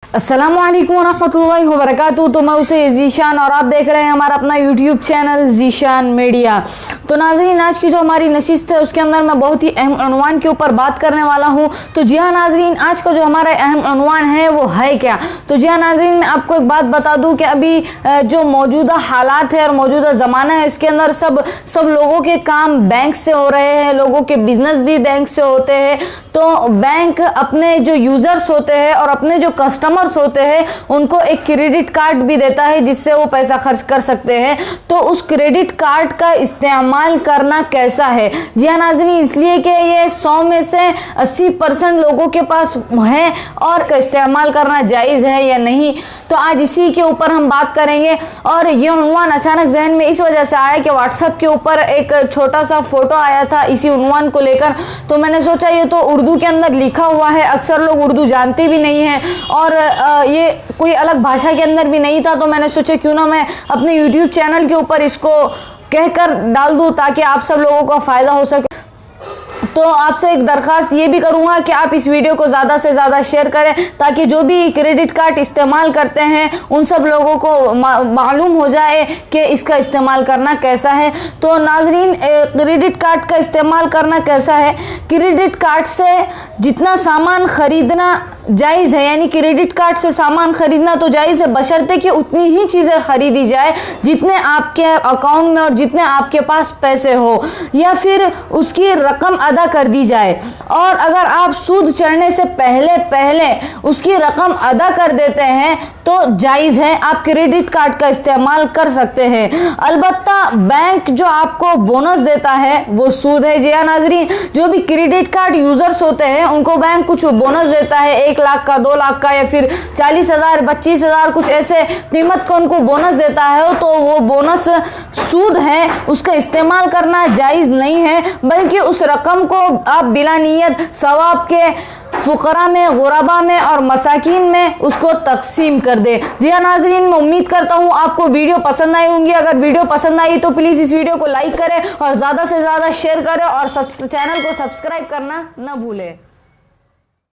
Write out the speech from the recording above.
अस्सलामुअलैकुम वरहमतुल्लाहि वबरकातुहू। तो मैं उसे जीशान और आप देख रहे हैं हमारा अपना यूट्यूब चैनल जीशान मीडिया। तो नाजरीन, आज की जो हमारी नशिस्त है उसके अंदर मैं बहुत ही अहम उन्वान के ऊपर बात करने वाला हूं। तो जी हाँ नाजरीन, आज का जो हमारा अहम उन्वान है वो है क्या। तो जी हाँ नाजरीन, मैं आपको एक बात बता दूं कि अभी जो मौजूदा हालात है और मौजूदा ज़माना है उसके अंदर सब लोगों के काम बैंक से हो रहे हैं, लोगों के बिजनेस भी बैंक से होते हैं। तो बैंक अपने जो यूज़र्स होते हैं और अपने जो कस्टमर्स होते हैं उनको एक क्रेडिट कार्ड भी देता है जिससे वो पैसा खर्च कर सकते हैं। तो उस क्रेडिट कार्ड का इस्तेमाल करना कैसा है। जी हाँ नाज़रीन, इसलिए कि ये 100 में से 80% लोगों के पास है और का इस्तेमाल करना जायज़ है या नहीं। तो आज इसी के ऊपर हम बात करेंगे। और ये उन्वान अचानक जहन में इस वजह से आया कि व्हाट्सएप के ऊपर एक छोटा सा फोटो आया था इसी उन्वान को लेकर। तो मैंने सोचा ये तो उर्दू के अंदर लिखा हुआ है, अक्सर लोग उर्दू जानते भी नहीं हैं और ये कोई अलग भाषा के अंदर भी नहीं था। तो मैंने सोचा क्यों ना मैं अपने यूट्यूब चैनल के ऊपर इसको कहकर डाल दूं ताकि आप सब लोगों को फ़ायदा हो सके। तो आपसे एक दरख्वास्त ये भी करूंगा कि आप इस वीडियो को ज़्यादा से ज़्यादा शेयर करें ताकि जो भी क्रेडिट कार्ड इस्तेमाल करते हैं उन सब लोगों को मालूम हो जाए कि इसका इस्तेमाल करना कैसा है। तो नाजरीन, क्रेडिट कार्ड का इस्तेमाल करना कैसा है। क्रेडिट कार्ड से जितना सामान ख़रीदना जायज़ है, यानी क्रेडिट कार्ड से सामान ख़रीदना तो जायज़ है बशर्ते कि उतनी ही चीज़ें ख़रीदी जाए जितने आपके अकाउंट में और जितने आपके पास पैसे हो, या फिर उसकी रकम अदा कर दी जाए। और अगर आप सूद चढ़ने से पहले उसकी रकम अदा कर देते हैं तो जायज़ है, आप क्रेडिट कार्ड का इस्तेमाल कर सकते हैं। अलबत्ता बैंक जो आपको बोनस देता है वो सूद है। जी हाँ नाजरीन, जो भी क्रेडिट कार्ड यूज़र्स होते हैं उनको बैंक कुछ बोनस देता है, 1 लाख का, 2 लाख का, या फिर 40,000 25,000 कुछ ऐसे कीमत का उनको बोनस देता है। तो वो बोनस सूद है, उसका इस्तेमाल करना जायज़ नहीं है, बल्कि उस रकम को आप बिला नियत सवाब के फुकरा में, गुरबा में और मसाकिन में उसको तकसीम कर दे। जी हाँ नाजरीन, मैं उम्मीद करता हूँ आपको वीडियो पसंद आई होंगी। अगर वीडियो पसंद आई तो प्लीज़ इस वीडियो को लाइक करें और ज़्यादा से ज़्यादा शेयर करें और चैनल को सब्सक्राइब करना न भूलें।